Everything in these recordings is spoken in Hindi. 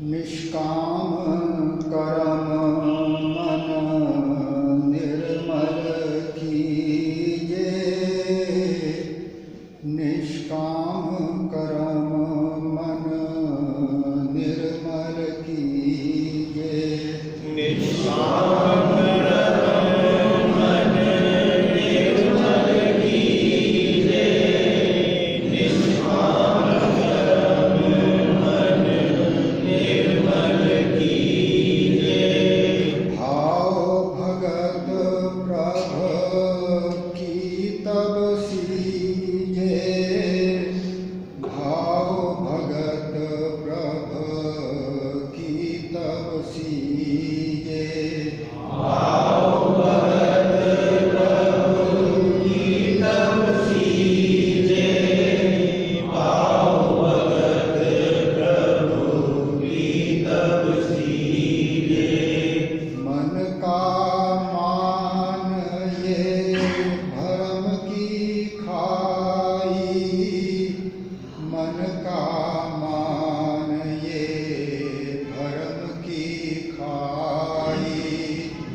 निष्काम कर्म मन निर्मल कीजे। निष्काम कर्म मन निर्मल कीजे। निष्काम कर्म मन निर्मल कीजे। निष्काम कर्म मन निर्मल कीजे। भाव भगत प्रभ की तब सीजे। भाव भगत प्रभ की तब सीजे। भाव भगत प्रभु की तब सीजे। भाव भगत प्रभु की तब सीजे। मन का मान ये भरम की खाई। मन का मान ये भरम की खाई।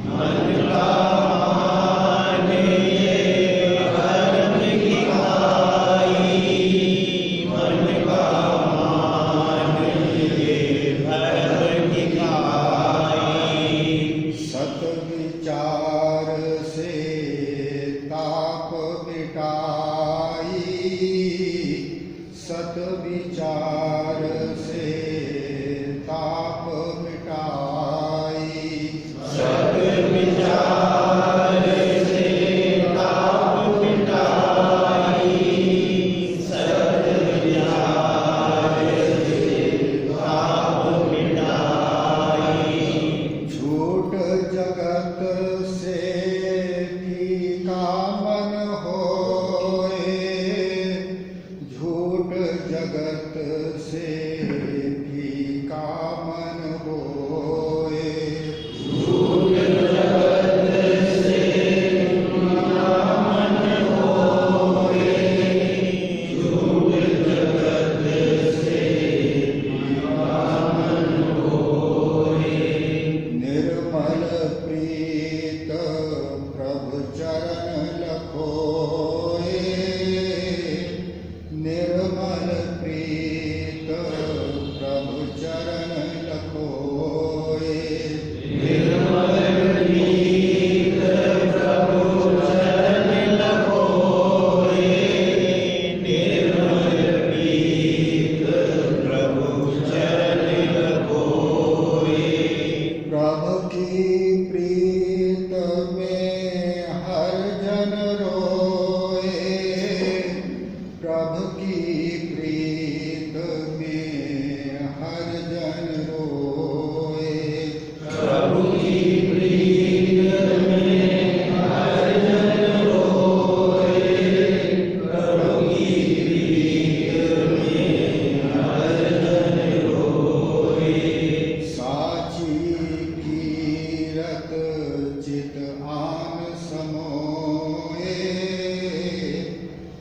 मन का मान ये भरम की खाई। मन का मान ये भरम की खाई। सत विचार से ताप मिटाई। सत विचार से ताप मिटाई। सत विचार से ताप मिटाई। सत विचार से ताप मिटाई। झूठ जगत से फीका मन होए। झूठ जगत से फीका मन होए। झूठ जगत से फीका मन होए। झूठ जगत से फीका मन होए। निर्मल प्रीत प्रभु चरण लखोए। निर्मल प्रीत प्रभु चरण लखोए। निर्मल प्रीत प्रभु चरण लखोए। निर्मल प्रीत प्रभु चरण लखोए। प्रभु की प्रीत में हर जन रोए। प्रभु की प्रीत में हर जन रोए। प्रभु की प्रीत में हर जन रोए। प्रभु की प्रीत में हर जन रोए। साची कीरत चित आन समोए।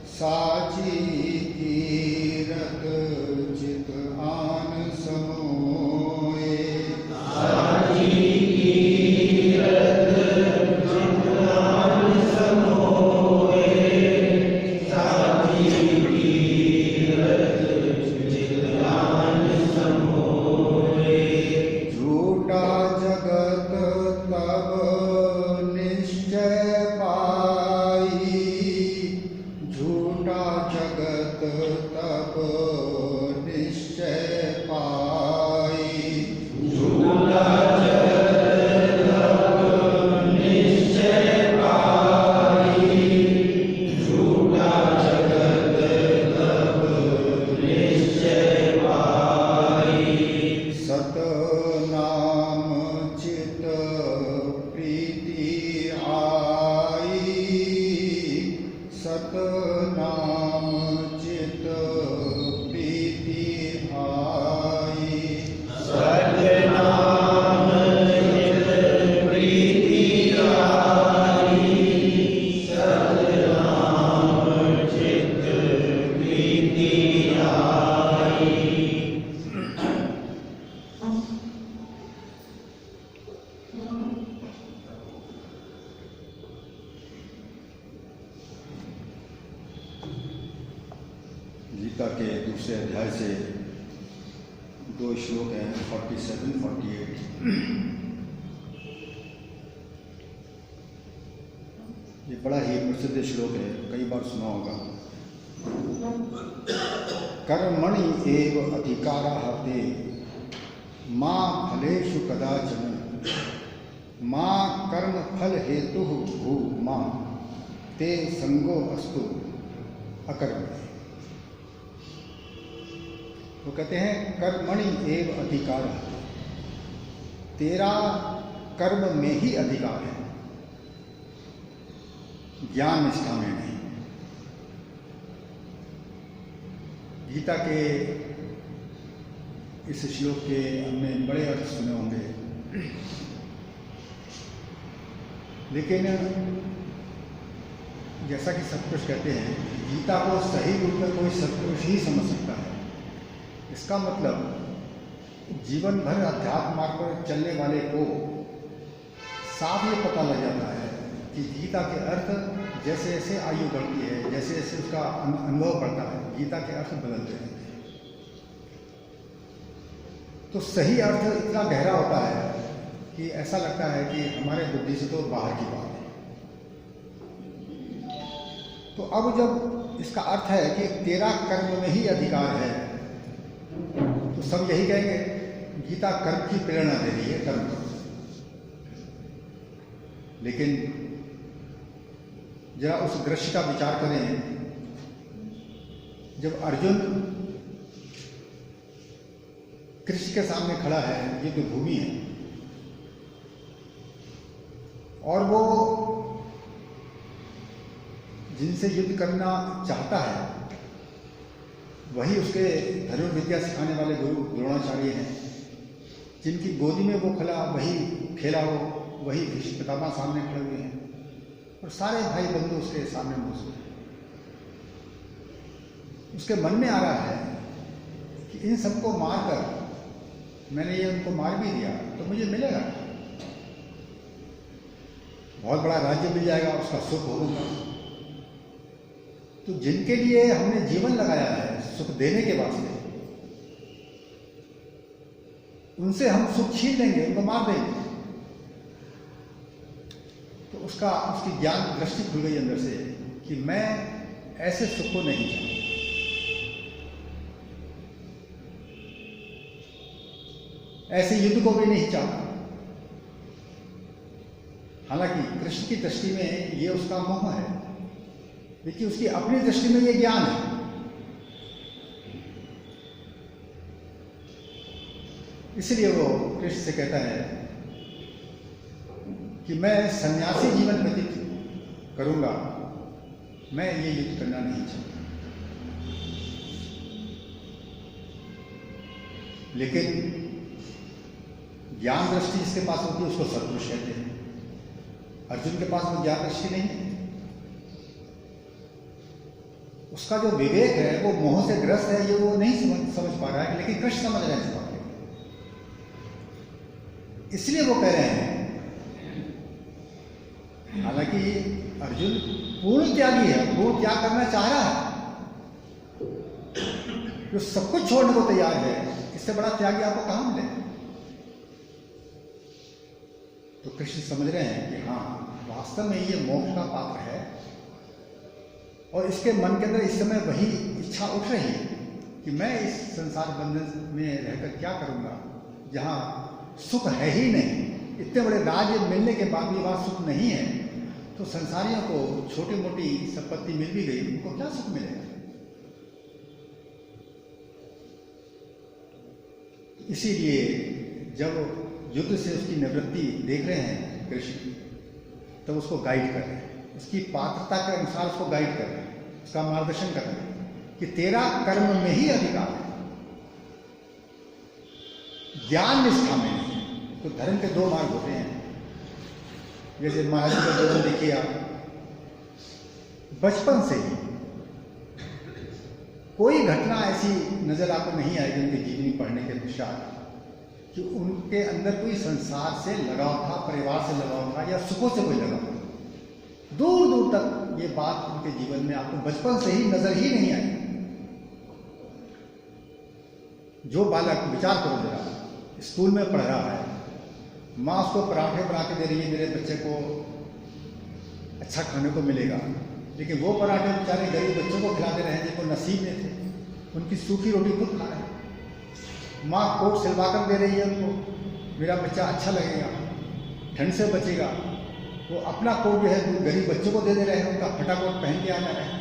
साची कीरत चित आन समोए। साची कीरत चित्तान समोए। साची कीरत चित्तान समोए। झूठा जगत तब निश्चय पाई। झूठा जगत तब निश्चय पाई। झूठा जगत तब निश्चय पाई। झूठा जगत तब निश्चय पाई। सत नाम चित प्रीति आई। सत नाम चित गीता के दूसरे अध्याय से दो श्लोक हैं 47, 48। ये बड़ा ही प्रसिद्ध श्लोक है, कई बार सुना होगा। कर्मणि एव अधिकारः ते मा फलेषु कदाचन मा कर्म फल हेतु भू मा ते संगो अस्तु अकर्म। वो कहते हैं कर्मणि एव अधिकारः, तेरा कर्म में ही अधिकार है, ज्ञान निष्ठा में नहीं। गीता के इस श्लोक के हमने बड़े अर्थ सुने होंगे, लेकिन जैसा कि सत्पुरुष कहते हैं, गीता को सही रूप में कोई सत्पुरुष ही समझ सकता है। इसका मतलब जीवन भर अध्यात्म मार्ग पर चलने वाले को साफ ये पता लग जाता है कि गीता के अर्थ जैसे जैसे आयु बढ़ती है, जैसे जैसे उसका अनुभव बढ़ता है, गीता के अर्थ बदलते हैं। तो सही अर्थ इतना गहरा होता है कि ऐसा लगता है कि हमारे बुद्धि से तो बाहर की बात है। तो अब जब इसका अर्थ है कि तेरा कर्म में ही अधिकार है, तो सब यही कहेंगे गीता कर्म की प्रेरणा दे रही है, कर्म करो। लेकिन जरा उस दृश्य का विचार करें, जब अर्जुन कृष्ण के सामने खड़ा है, ये तो भूमि है, और वो जिनसे युद्ध करना चाहता है वही उसके धनुर्विद्या सिखाने वाले गुरु द्रोणाचार्य हैं। जिनकी गोदी में वो खड़ा वही खेला हो, वही भीष्म पितामह सामने खड़े हुए हैं, और सारे भाई बंधु उसके सामने मौजूद हैं। उसके मन में आ रहा है कि इन सबको मारकर मैंने ये उनको मार भी दिया तो मुझे मिलेगा, बहुत बड़ा राज्य मिल जाएगा, उसका सुख होगा। तो जिनके लिए हमने जीवन लगाया है सुख देने के वास्ते, उनसे हम सुख छीन लेंगे, उनको मार देंगे, तो उसकी ज्ञान दृष्टि खुल गई अंदर से कि मैं ऐसे सुख को नहीं चाहता। ऐसे युद्ध को भी नहीं चाहता। हालांकि कृष्ण की दृष्टि में ये उसका मोह है, लेकिन उसकी अपनी दृष्टि में ये ज्ञान है। इसलिए वो कृष्ण से कहता है कि मैं सन्यासी जीवन व्यतीत करूंगा, मैं ये युद्ध करना नहीं चाहता। लेकिन ज्ञान दृष्टि जिसके पास होती है उसको सत्पुरुष कहते हैं। अर्जुन के पास वो ज्ञान दृष्टि नहीं है, उसका जो विवेक है वो मोह से ग्रस्त है, ये वो नहीं समझ पा रहा है, लेकिन कृष्ण समझ रहे हैं इस बात को। इसलिए वो कह रहे हैं, हालांकि अर्जुन पूर्ण त्यागी है, पूर्ण त्याग करना चाह रहा है, जो सब कुछ छोड़ने को तैयार है, इससे बड़ा त्यागी आपको कहां मिले। तो कृष्ण समझ रहे हैं कि हाँ, वास्तव में ये मोक्ष का पात्र है, और इसके मन के अंदर इस समय वही इच्छा उठ रही है कि मैं इस संसार बंधन में रहकर क्या करूंगा, जहां सुख है ही नहीं। इतने बड़े राज्य मिलने के बाद भी वहां सुख नहीं है, तो संसारियों को छोटी मोटी संपत्ति मिल भी गई, उनको क्या सुख मिलेगा। इसीलिए जब युद्ध से उसकी निवृत्ति देख रहे हैं कृष्ण, तब उसको गाइड कर रहे हैं, उसकी पात्रता के अनुसार उसको गाइड कर रहे हैं, उसका मार्गदर्शन कर रहे हैं कि तेरा कर्म में ही अधिकार है, ज्ञान निष्ठा में नहीं। तो धर्म के दो मार्ग होते हैं, जैसे महाराज जी का जीवन देखिए आप, बचपन से ही कोई घटना ऐसी नजर आपको नहीं आएगी उनकी जीवनी पढ़ने के पश्चात कि उनके अंदर कोई संसार से लगाव था, परिवार से लगाव था, या सुखों से कोई लगाव था। दूर दूर तक ये बात उनके जीवन में आपको बचपन से ही नजर ही नहीं आई। जो बालक, विचार करो जरा, स्कूल में पढ़ रहा है, माँ उसको पराठे बना के दे रही है, मेरे बच्चे को अच्छा खाने को मिलेगा, लेकिन वो पराठे बेचारे गरीब बच्चों को खिला दे रहे हैं जिनको नसीब नहीं थे, उनकी सूखी रोटी खुद खा रहे हैं। माँ कोट सिलवा कर दे रही है उनको, मेरा बच्चा अच्छा लगेगा, ठंड से बचेगा, वो अपना कोट जो है गरीब बच्चों को दे रहे हैं, उनका फटा कोट पहन के आ रहे हैं।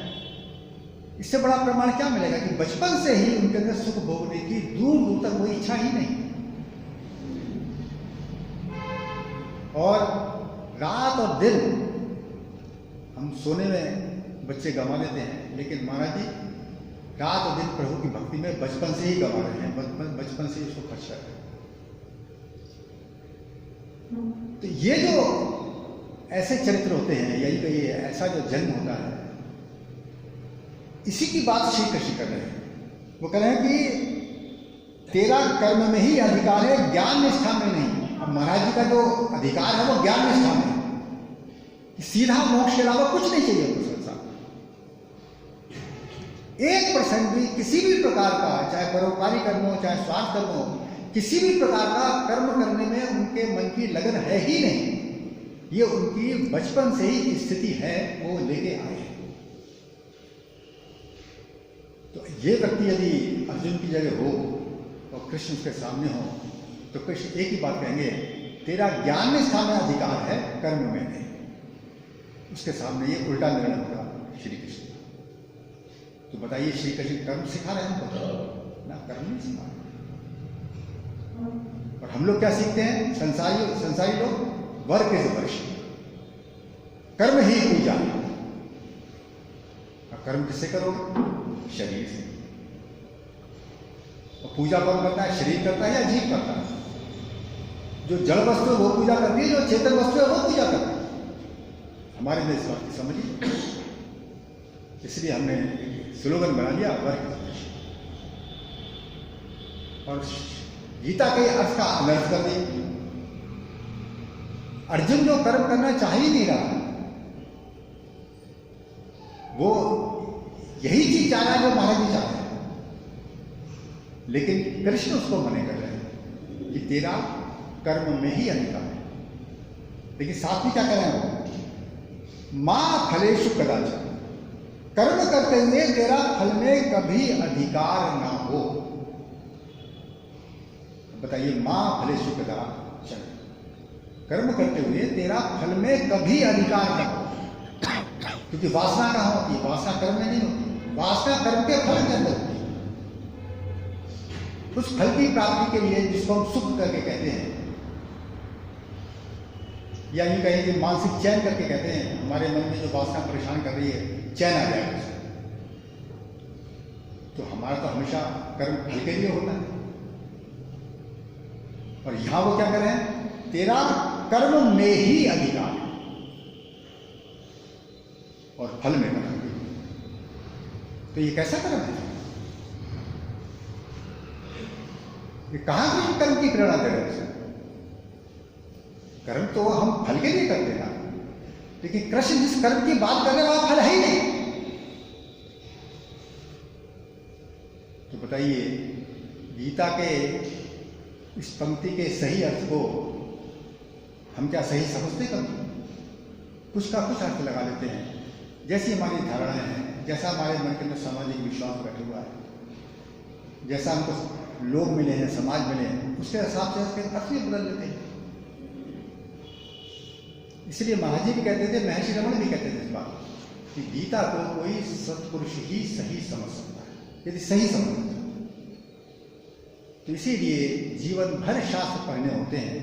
इससे बड़ा प्रमाण क्या मिलेगा कि बचपन से ही उनके अंदर सुख भोगने की दूर दूर तक कोई इच्छा ही नहीं। और रात और दिन हम सोने में बच्चे गंवा लेते हैं, लेकिन महाराज जी रात और दिन प्रभु की भक्ति में बचपन से ही गंवा रहे हैं, बचपन से ही उसको खर्च कर रहे हैं। तो ये जो ऐसे चरित्र होते हैं, यही तो ये ऐसा जो जन्म होता है, इसी की बात श्री कृष्ण कर रहे हैं। वो कह रहे हैं कि तेरा कर्म में ही अधिकार है, ज्ञान निष्ठा में नहीं। अब महाराज जी का जो अधिकार है वो ज्ञान निष्ठा में है, सीधा मोक्ष के अलावा कुछ नहीं चाहिए उनको संसार। 1% भी किसी भी प्रकार का, चाहे परोपकारी कर्म हो चाहे स्वार्थ कर्म हो, किसी भी प्रकार का कर्म करने में उनके मन की लगन है ही नहीं। ये उनकी बचपन से ही स्थिति है, वो लेके आए हैं। तो ये व्यक्ति यदि अर्जुन की जगह हो और कृष्ण उसके सामने हो, तो कृष्ण एक ही बात कहेंगे, तेरा ज्ञान निष्ठा में अधिकार है, कर्म में नहीं। उसके सामने ये उल्टा निर्णय होगा श्री कृष्ण। तो बताइए श्री कृष्ण कर्म सिखा रहे हैं हमको ना, कर्म नहीं सिखा रहे। और हम लोग क्या सीखते हैं, संसारी लोग, वर्क इज वर्शिप, कर्म ही पूजा। और कर्म किससे करोगे, शरीर से। और पूजा कौन करता है, शरीर करता है या जीव करता है? जो जड़ वस्तु है वो पूजा करती है, जो चेतन वस्तु है वो पूजा करती है। हमारे में इस बात की समझिए, इसलिए हमने स्लोगन बना लिया, वर्क इज वर्शिप। और गीता के अर्थ का अनर्थ कर दी। अर्जुन जो कर्म करना चाह ही नहीं रहा, वो यही चीज चाह रहा है जो महाराज जी चाहते हैं, लेकिन कृष्ण उसको मने कर रहे हैं कि तेरा कर्म में ही अधिकार है। लेकिन साथ में क्या कर रहे हैं वो, मां फलेषु कदाचन, कर्म करते हुए तेरा फल में कभी अधिकार ना हो। बताइए, मां फलेषु कदाचन, कर्म करते हुए तेरा फल में कभी अधिकार ना हो। क्योंकि वासना कहां होती है, वासना कर्म में नहीं होती, वासना कर्म के फल के अंदर होती है। उस फल की प्राप्ति के लिए जिसको हम सुख करके कहते हैं, या यूं कहें कि मानसिक चैन करके कहते हैं, हमारे मन में जो वासना परेशान कर रही है, चैन आ जाएगा। तो हमारा तो हमेशा कर्म फल के लिए होता है। और यहां वो क्या कर रहे हैं, तेरा कर्म में ही अधिकार है और फल में कर्म। तो ये कैसा कर्म है, ये कहां से कर्म की प्रेरणा दे रहे हैं? कर्म तो हम फल के लिए करते हैं, लेकिन कृष्ण जिस कर्म की बात कर रहे हैं वहां फल है ही नहीं। तो बताइए, गीता के इस पंक्ति के सही अर्थ को हम क्या सही समझते कभी? कुछ का कुछ अर्थ लगा लेते हैं, जैसी हमारी धारणाएं हैं, जैसा हमारे मन के अंदर सामाजिक विश्वास बैठा हुआ है, जैसा हमको लोग मिले हैं, समाज मिले हैं, उसके हिसाब से उसके अर्थ भी बदल लेते हैं। इसलिए महाराज जी भी कहते थे, महर्षि रमण भी कहते थे इस बात कि गीता को कोई सत्पुरुष ही सही समझ सकता है, यदि सही समझ। तो इसीलिए जीवन भर शास्त्र पढ़ने होते हैं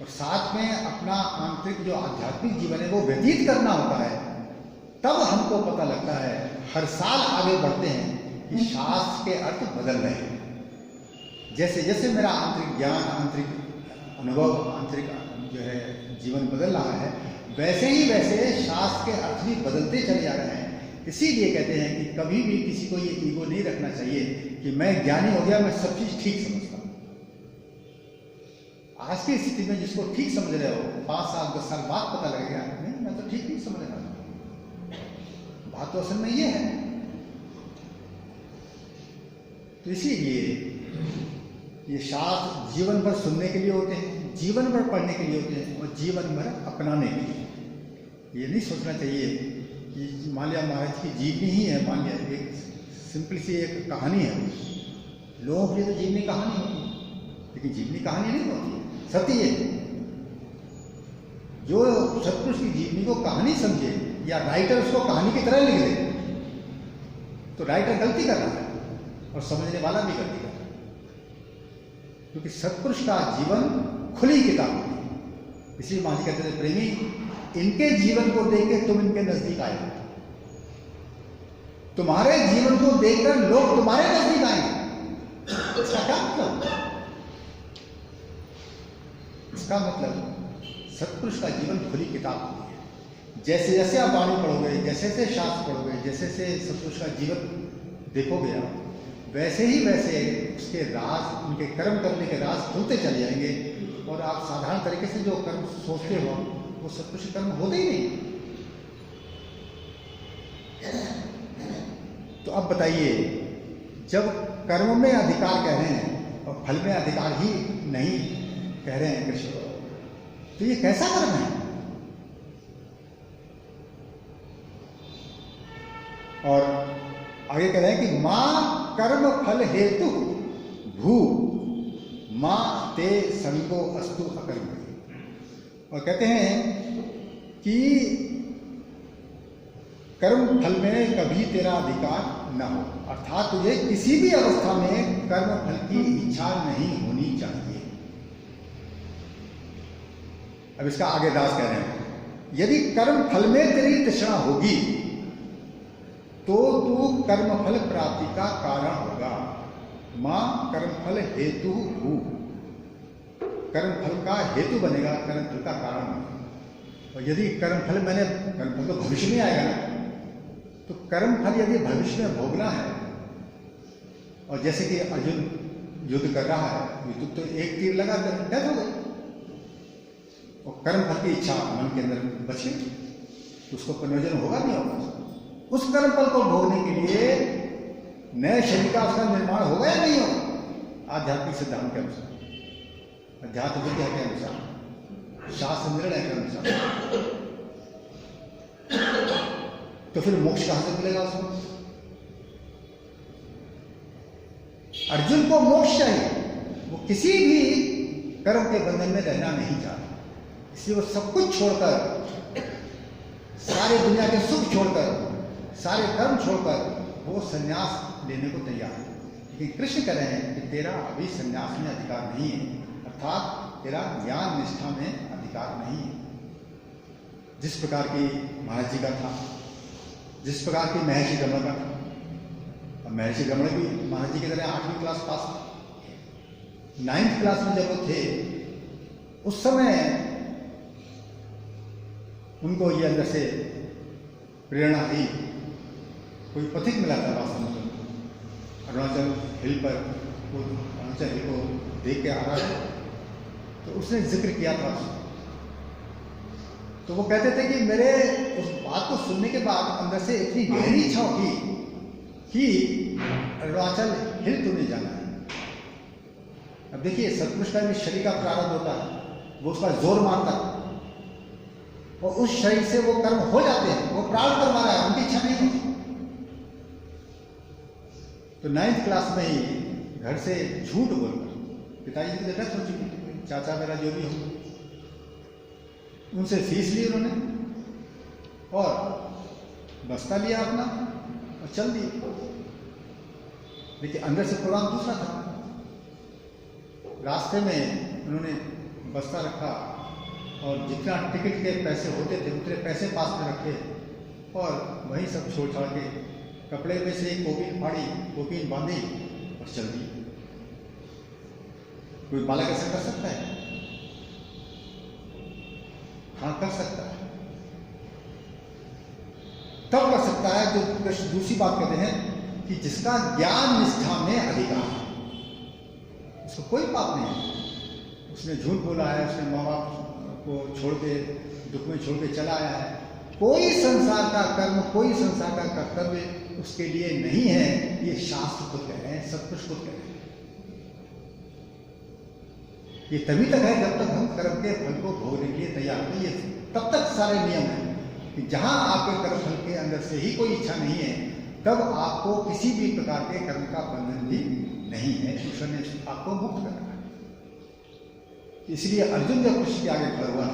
और साथ में अपना आंतरिक जो आध्यात्मिक जीवन है वो व्यतीत करना होता है। तब हमको पता लगता है, हर साल आगे बढ़ते हैं कि शास्त्र के अर्थ बदल रहे हैं। जैसे जैसे मेरा आंतरिक ज्ञान, आंतरिक अनुभव, आंतरिक जो है जीवन बदल रहा है, वैसे ही वैसे शास्त्र के अर्थ भी बदलते चले जा रहे हैं। इसीलिए कहते हैं कि कभी भी किसी को ये ईगो नहीं रखना चाहिए कि मैं ज्ञानी हो गया, मैं सब चीज ठीक समझता हूं। आज की स्थिति में जिसको ठीक समझ रहे हो, 5 साल 10 साल बाद पता लगेगा, नहीं मैं तो ठीक नहीं समझ रहा। बात तो असल में ये है। तो इसीलिए ये शास्त्र जीवन भर सुनने के लिए होते हैं, जीवन भर पढ़ने के लिए होते हैं और जीवन भर अपनाने के लिए। ये नहीं सोचना चाहिए कि मान लिया महाराज की जीवनी ही है, मान लिया एक सिंपल सी एक कहानी है, लोगों के लिए तो जीवनी कहानी होती है, लेकिन जीवनी कहानी नहीं होती, सत्य है। जो सतपुरुष की जीवनी को कहानी समझे या राइटर उसको कहानी की तरह लिख दे तो राइटर गलती कर रहा है और समझने वाला भी गलती कर रहा है, क्योंकि सतपुरुष का जीवन खुली किताब है। इसलिए महाराज कहते थे, प्रेमी इनके जीवन को देख के तुम इनके नजदीक आए, तुम्हारे जीवन को देखकर लोग तुम्हारे नजदीक आएंगे। इसका क्या मतलब? इसका मतलब सतपुरुष का जीवन खुली किताब होती है। जैसे जैसे आप वाणी पढ़ोगे, जैसे जैसे शास्त्र पढ़ोगे, जैसे जैसे सतपुरुष का जीवन देखोगे आप, वैसे ही वैसे उसके राज, उनके कर्म करने के राज खुलते चले जाएंगे और आप साधारण तरीके से जो कर्म सोचते हो वो सतपुरुष कर्म होते ही नहीं। तो अब बताइए, जब कर्म में अधिकार कह रहे हैं और फल में अधिकार ही नहीं कह रहे हैं कृष्ण, तो ये कैसा कर्म है? और आगे कह रहे हैं कि मां कर्म फल हेतु भू मां ते संगो अस्तु अकर्म। और कहते हैं कि कर्म फल में कभी तेरा अधिकार न हो, अर्थात तुझे किसी भी अवस्था में कर्म फल की इच्छा नहीं होनी चाहिए। अब इसका आगे दास कह रहे हैं, यदि कर्म फल में तेरी तृष्णा होगी तो तू कर्म फल प्राप्ति का कारण होगा। मां कर्म फल हेतु हु, कर्म फल का हेतु बनेगा, कर्म फल का कारण बनेगा। और यदि कर्म फल कर्म फल तो भविष्य में आएगा ना, तो कर्म फल यदि भविष्य में भोगना है, और जैसे कि अर्जुन युद्ध कर रहा है, युद्ध तो एक तीर लगा कर डेथ हो गई, और कर्म फल की इच्छा मन के अंदर बच गई, उसको प्रयोजन होगा नहीं होगा। उस कर्म फल को भोगने के लिए नए शरीर का उसका निर्माण होगा या नहीं होगा? आध्यात्मिक सिद्धांत के अनुसार, अध्यात्म विद्या के अनुसार, शास्त्र निर्णय के अनुसार, तो फिर मोक्ष कहां से मिलेगा उसको? अर्जुन को मोक्ष चाहिए, वो किसी भी कर्म के बंधन में रहना नहीं चाहता, इसलिए वो सब कुछ छोड़कर, सारे दुनिया के सुख छोड़कर, सारे कर्म छोड़कर वो संन्यास लेने को तैयार है। लेकिन कृष्ण कह रहे हैं कि तेरा अभी संन्यास में अधिकार नहीं है, अर्थात तेरा ज्ञान निष्ठा में अधिकार नहीं है। जिस प्रकार की महाराज जी का था, जिस प्रकार की महर्षि रमण का था, अब महर्षि रमण भी महाराज जी की तरह 8वीं क्लास पास, 9th क्लास में जब वो थे, उस समय उनको ये अंदर से प्रेरणा आई, कोई पथिक मिला था वास्तव में, अरुणाचल हिल पर, वो अरुणाचल हिल को देख के आ रहा था, तो उसने जिक्र किया था। तो वो कहते थे कि मेरे उस बात को सुनने के बाद अंदर से इतनी गहरी इच्छा होगी कि अरुणाचल हिल तूने जाना है। अब देखिए, सतपुरुष का भी शरीर का प्रारंभ होता है, वो उसका जोर मारता है और उस शरीर से वो कर्म हो जाते हैं, वो प्रारंभ करवा रहा है, उनकी इच्छा नहीं होती। तो 9th क्लास में ही घर से झूठ बोलकर, पिताजी की डेथ हो चुकी थी, चाचा मेरा जो भी हो, उनसे फीस ली उन्होंने और बस्ता लिया अपना और चल दिए। लेकिन अंदर से प्रोग्राम दूसरा था। रास्ते में उन्होंने बस्ता रखा और जितना टिकट के पैसे होते थे उतने पैसे पास में रखे और वहीं सब छोड़ छाड़ के कपड़े में से एक कोपीन फाड़ी, कोपीन बांधी और चल दी। कोई बालक ऐसा कर सकता है? हाँ, कर सकता है। तब कर सकता है जो दूसरी बात कहते हैं कि जिसका ज्ञान निष्ठा में अधिकार है, उसको कोई पाप नहीं है। उसने झूठ बोला है, उसने माँ बाप को छोड़ के, दुख में छोड़ के चला आया है, कोई संसार का कर्म, कोई संसार का कर्तव्य उसके लिए नहीं है। ये शास्त्र खुद कह रहे हैं, सतपुरुष खुद कह रहे हैं। ये तभी तक है जब तक हम कर्म के फल को भोगने के लिए तैयार नहीं है। तब तक सारे नियम हैं कि जहाँ आपके कर्म फल के अंदर से ही कोई इच्छा नहीं है, तब आपको किसी भी प्रकार के कर्म का बंधन भी नहीं है। ईश्वर ने आपको मुक्त कर रखा है। इसलिए अर्जुन जब कृष्ण के आगे खड़ा हुआ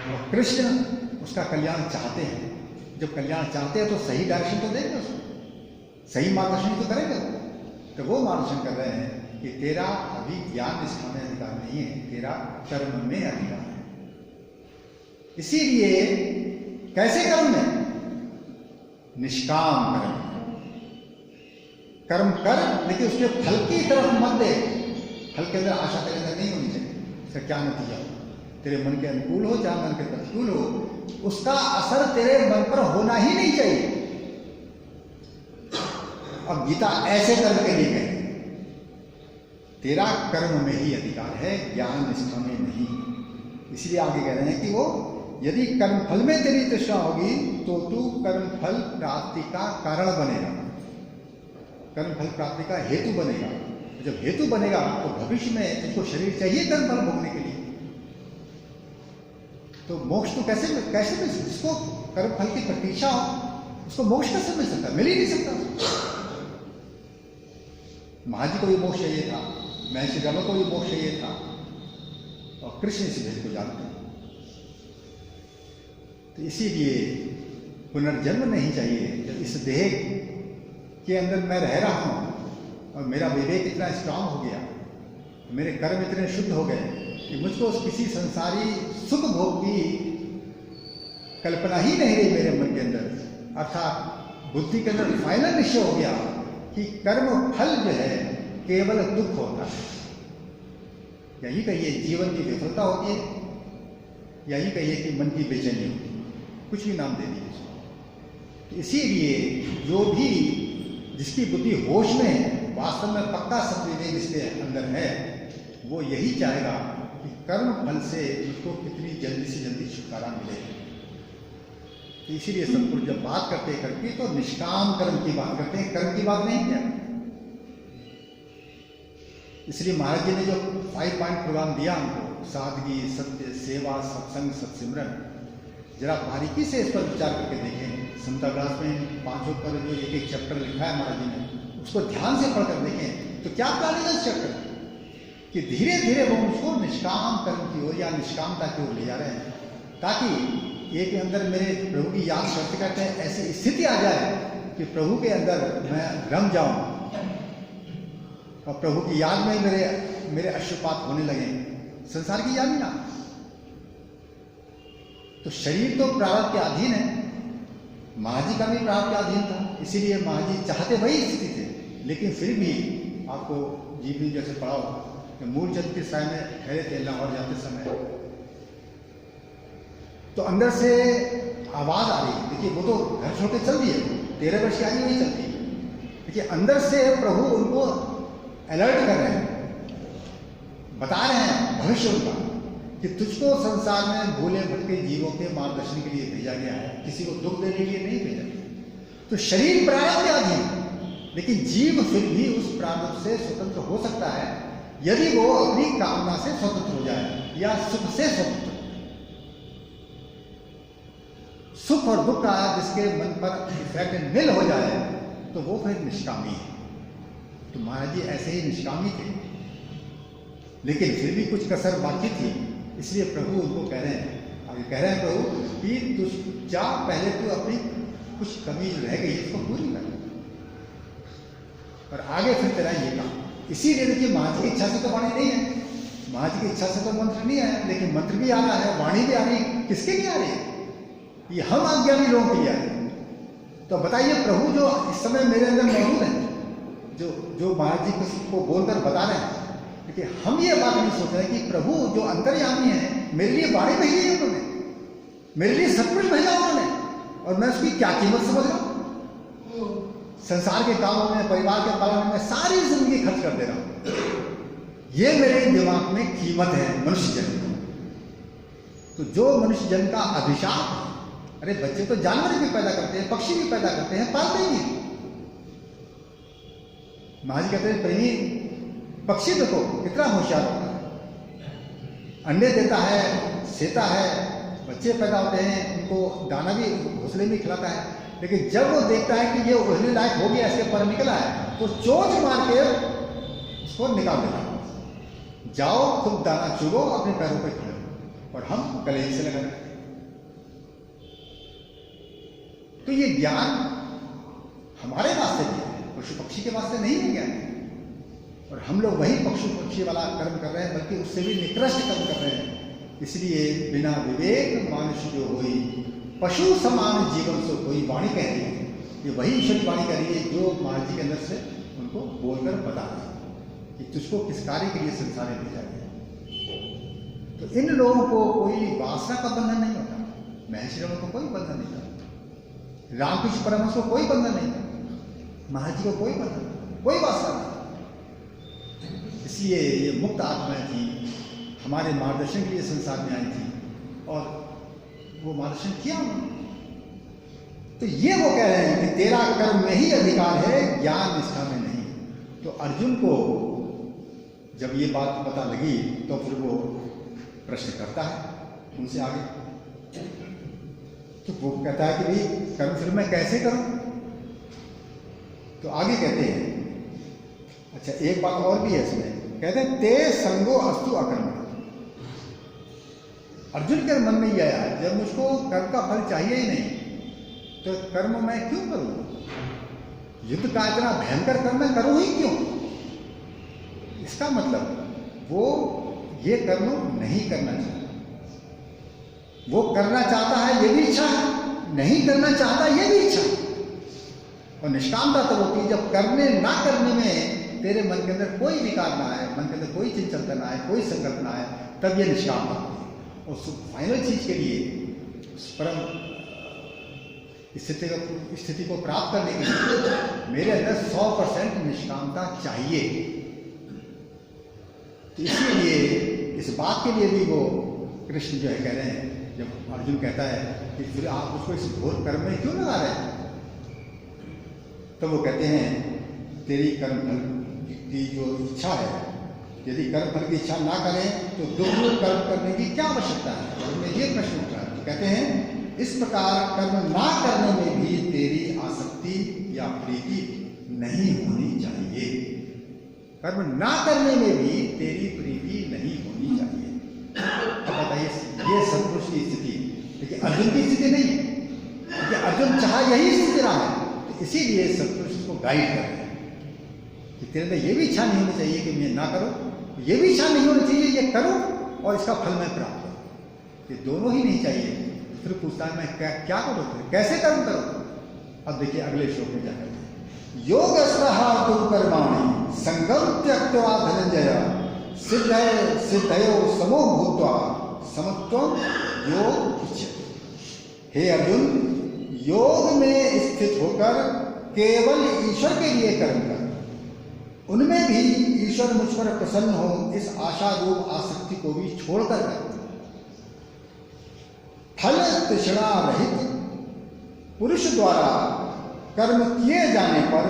और कृष्ण उसका कल्याण चाहते हैं, जब कल्याण चाहते हैं तो सही डायरेक्शन तो देंगे उसको, सही मार्गदर्शन तो करेंगे। तो वो मार्गदर्शन कर रहे हैं कि तेरा अभी ज्ञान निष्ठा में अधिकार नहीं है, तेरा कर्म में अधिकार है। इसीलिए कैसे कर्म में? निष्काम कर्म। कर्म कर, लेकिन उसके फल की तरफ मत दे। फल के अंदर आशा तेरे अंदर नहीं होनी चाहिए। इसका क्या नतीजा? तेरे मन के अनुकूल हो चाहे मन के प्रतिकूल हो, उसका असर तेरे मन पर होना ही नहीं चाहिए। अब गीता ऐसे कर्म के लिए कहती है, तेरा कर्म में ही अधिकार है, ज्ञान निष्ठा में नहीं। इसलिए आगे कह रहे हैं कि वो यदि कर्म फल में तेरी तृष्णा होगी तो तू कर्म फल प्राप्ति का कारण बनेगा, कर्म फल प्राप्ति का हेतु बनेगा। जब हेतु बनेगा तो भविष्य में तुझको शरीर चाहिए कर्म फल भोगने के लिए। तो मोक्ष तो कैसे मिल सकता? जिसको कर्म फल की प्रतीक्षा हो उसको मोक्ष कैसे मिल सकता? मिल ही नहीं सकता। महाजी को भी मोक्ष चाहिए था, महर्षि रमन को भी मोक्ष चाहिए था, और कृष्ण इस भेद को जानते हैं। तो इसीलिए पुनर्जन्म नहीं चाहिए। जब इस देह के अंदर मैं रह रहा हूं और मेरा विवेक इतना स्ट्रांग हो गया, मेरे कर्म इतने शुद्ध हो गए कि मुझको किसी संसारी सुख भोग की कल्पना ही नहीं रही मेरे मन के अंदर। अर्थात बुद्धि के अंदर फाइनल निश्चय हो गया कि कर्म फल जो है केवल दुख होता है। यही कहिए जीवन की विफलता होती है, यही कहिए कि मन की बेचैनी होती है, कुछ भी नाम दे दीजिए। तो इसीलिए जो भी जिसकी बुद्धि होश में है, वास्तव में पक्का सत्विवेक जिसके अंदर है, वो यही चाहेगा कि कर्म फल से उसको कितनी जल्दी से जल्दी छुटकारा मिले। तो इसीलिए सतगुरु जब बात करते हैं कर्म की तो निष्काम कर्म की बात करते हैं, कर्म की बात नहीं किया। इसलिए महाराज जी ने जो 5 पॉइंट प्रोग्राम दिया हमको, सादगी, सत्य, सेवा, सत्संग, सत्सिमरन, जरा बारीकी से इस पर विचार करके देखें। समता विलास में 5 पर जो एक चैप्टर लिखा है महाराज जी ने, उसको ध्यान से पढ़कर देखें तो क्या प्लान है इस चैप्टर कि धीरे धीरे वो उसको निष्काम कर्म की ओर या निष्कामता की ओर ले जा रहे हैं, ताकि एक के अंदर मेरे प्रभु की याद करते करते ऐसी स्थिति आ जाए कि प्रभु के अंदर मैं रम जाऊं और प्रभु की याद में मेरे अश्रुपात होने लगे, संसार की याद ही ना। तो शरीर तो प्रारब्ध के अधीन है, महाजी का भी प्रारब्ध के अधीन था, इसीलिए महाजी चाहते वही स्थिति थे। लेकिन फिर भी आपको जीवनी जैसे पढ़ाओ कि मूलचंद के साय में ठहरे थे लाहौर जाते समय, तो अंदर से आवाज आ रही। देखिए वो तो घर छोड़ के चल दिए, 13 वर्ष की आयु नहीं चलती। देखिए अंदर से प्रभु उनको अलर्ट कर रहे हैं, बता रहे हैं भविष्य उनका कि तुझको संसार में भूले भटके जीवों के मार्गदर्शन के लिए भेजा गया है, किसी को दुख देने के लिए नहीं भेजा गया। तो शरीर प्रारब्ध के अधीन, लेकिन जीव फिर भी उस प्रारब्ध से स्वतंत्र हो सकता है यदि वो अपनी कामना से स्वतंत्र हो जाए या सुख से स्वतंत्र। सुख और दुख का जिसके मन पर इफेक्ट मिल हो जाए तो वो फिर निष्कामी है। तो महाराज जी ऐसे ही निष्कामी थे, लेकिन फिर भी कुछ कसर बाकी थी, इसलिए प्रभु उनको कह रहे हैं, आगे कह रहे हैं प्रभु कि तू जा, पहले तू अपनी कुछ कमी रह गई इसको पूरी कर, और आगे फिर तेरा ये काम। इसीलिए देखिए महाराज की इच्छा से तो वाणी नहीं है, महाराज की इच्छा से तो मंत्र नहीं आया, लेकिन मंत्र भी आ रहा है, वाणी भी आ रही है। किसके लिए आ रही है? ये हम अज्ञानी लोगों के लिए आ रही है। तो बताइए प्रभु जो इस समय मेरे अंदर मौजूद है, जो महाराज जी को बोलकर बता रहे हैं, देखिए हम ये बात नहीं सोच रहे कि प्रभु जो अंतर्यामी है मेरे लिए वाणी भेजी है उन्होंने, मेरे लिए सब कुछ भेजा उन्होंने, और मैं उसकी क्या कीमत समझ रहा हूं। संसार के कामों में, परिवार के कामों में सारी जिंदगी खर्च कर दे रहा हूं। ये मेरे दिमाग में कीमत है मनुष्य जन्म की। तो जो मनुष्य जन्म का अभिशाप, अरे बच्चे तो जानवर भी पैदा करते हैं, पक्षी भी पैदा करते हैं, पालते ही। महाराज कहते हैं प्रेमी पक्षी देखो कितना होशियार होता है, अंडे देता है, सेता है, बच्चे पैदा होते हैं, उनको दाना भी घोंसले में खिलाता है, लेकिन जब वो देखता है कि ये उड़ने लायक हो गया, इसके पर निकला है, तो चोंच मार के उसको निकाल देता है। जाओ तुम दाना चुगो, अपने पैरों पे खड़े हो, और हम गले से लगा। तो ये ज्ञान हमारे वास्ते भी है, पशु पक्षी के वास्ते नहीं है ज्ञान। और हम लोग वही पशु पक्षी वाला कर्म कर रहे हैं, बल्कि उससे भी निकृष्ट कर्म कर रहे हैं। इसलिए बिना विवेक मानुष जो हुई, पशु समान जीवन से कोई वाणी कह रही है, ये वही ईश्वर वाणी कह रही है जो महाराज जी के अंदर से उनको बोलकर बता रही कि तुझको किस कार्य के लिए संसार में भेजा गया। तो इन लोगों को कोई वासना का बंधन नहीं होता, महर्षि रमन को कोई बंधन नहीं था, रामकृष्ण परमहंस को कोई बंधन नहीं था, महाराज जी को कोई बंधन, कोई वासना नहीं। इसलिए ये मुक्त आत्माएं थी, हमारे मार्गदर्शन के लिए संसार में आई थी, और वो मार्गदर्शन किया उन्होंने। तो ये वो कह रहे हैं कि तेरा कर्म में ही अधिकार है, ज्ञान निष्ठा में नहीं। तो अर्जुन को जब ये बात पता लगी, तो फिर वो प्रश्न करता है उनसे आगे। तो वो कहता है कि भाई कर्म फिर मैं कैसे करूं? तो आगे कहते हैं, अच्छा एक बात और भी है इसमें, कहते हैं ते संगो अस्तु अकर्मण। अर्जुन के मन में यह आया, जब मुझको कर्म का फल चाहिए ही नहीं, तो कर्म मैं क्यों करूं? युद्ध का इतना भयंकर कर्म मैं करूं ही क्यों? इसका मतलब वो ये कर्म नहीं करना चाहता, वो करना चाहता है ये भी इच्छा है, नहीं करना चाहता ये भी इच्छा है। और निष्कामता तब होती है जब करने ना करने में तेरे मन के अंदर कोई विकार ना आए, मन के अंदर कोई चिंतन ना आए, कोई संकल्प ना आए, तब ये निष्कामता होती है। और फाइनल चीज के लिए, परम स्थिति को प्राप्त करने के लिए मेरे अंदर 100% निष्कामता चाहिए। तो इसीलिए इस बात के लिए भी वो कृष्ण जो है कह रहे हैं, जब अर्जुन कहता है कि फिर आप उसको इस घोर कर्म में क्यों लगा रहे हैं, तो वो कहते हैं तेरी कर्म फल की जो इच्छा है, यदि कर्म फल की इच्छा ना करें तो दोनों कर्म करने की क्या आवश्यकता है? उनमें ये प्रश्न उठा है। तो कहते हैं इस प्रकार कर्म ना करने में भी तेरी आसक्ति या प्रीति नहीं होनी चाहिए। कर्म ना करने में भी तेरी प्रीति नहीं होनी चाहिए। अब बताइए, ये सत्पुरुष की स्थिति, लेकिन अर्जुन की स्थिति नहीं है, क्योंकि अर्जुन चाह यही स्थिति रहा है। तो इसीलिए सत्पुरुष को गाइड कर रहे हैं कि तेरे अंदर ये भी इच्छा नहीं होनी चाहिए कि मैं ना करूं, ये भी इच्छा नहीं होनी चाहिए ये करूं और इसका फल मैं प्राप्त करूं। ये दोनों ही नहीं चाहिए। फिर पूछता है मैं क्या करूं, कैसे करूं? अब देखिए अगले श्लोक में जाकर, योगस्थः दुर्कर्माणि संगम त्यक्त्वा धनंजय सिद्धयो समो भूत्वा समत्वं योग उच्यते। हे अर्जुन, योग में स्थित होकर केवल ईश्वर के लिए कर्म कर, उनमें भी ईश्वर मुझ पर प्रसन्न हो, इस आशा रूप आसक्ति को भी छोड़कर कर। फल तृष्णा रहित पुरुष द्वारा कर्म किए जाने पर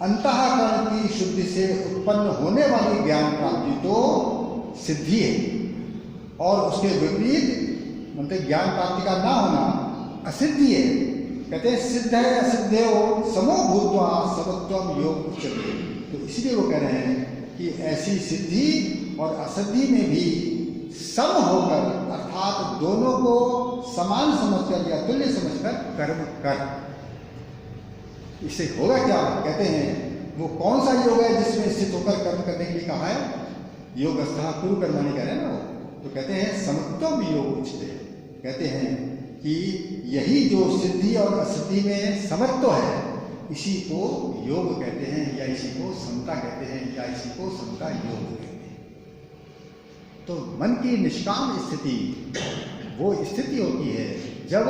अंतःकरण की शुद्धि से उत्पन्न होने वाली ज्ञान प्राप्ति तो सिद्धि है, और उसके विपरीत मतलब ज्ञान प्राप्ति का ना होना असिद्धि है। कहते हैं सिद्ध है असिद्धयो समो भूत्वा समत्वम योग उच्यते। तो इसलिए वो कह रहे हैं कि ऐसी सिद्धि और असिद्धि में भी सम होकर, अर्थात दोनों को समान समझकर या तुल्य समझकर कर्म कर। इससे होगा क्या? कहते हैं वो कौन सा योग है जिसमें स्थित होकर कर्म करने के लिए कहा है? योगस्थः कुरु कर्माणि कह रहे हैं ना वो। तो कहते हैं समत्वम योग उच्यते। कहते हैं कि यही जो सिद्धि और असिद्धि में समत्व है, इसी को योग कहते हैं, या इसी को समता कहते हैं, या इसी को समता योग कहते हैं। तो मन की निष्काम स्थिति वो स्थिति होती है जब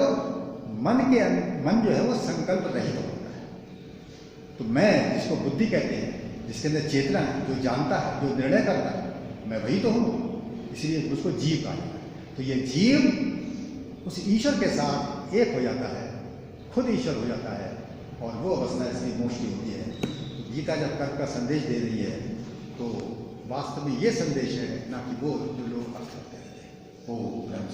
मन जो है वो संकल्प रहित होता है। तो मैं, जिसको बुद्धि कहते हैं, जिसके अंदर चेतना है, जो जानता है, जो निर्णय करता है, मैं वही तो हूँ, इसलिए उसको जीव कहा जाता है। तो ये जीव उस ईश्वर के साथ एक हो जाता है, खुद ईश्वर हो जाता है, और वो अवस्था इसकी मोक्ष की होती है। गीता जब कर्म का संदेश दे रही है तो वास्तव में ये संदेश है, ना कि वो जो लोग अर्थ करते रहते हैं। ओम ब्रह्म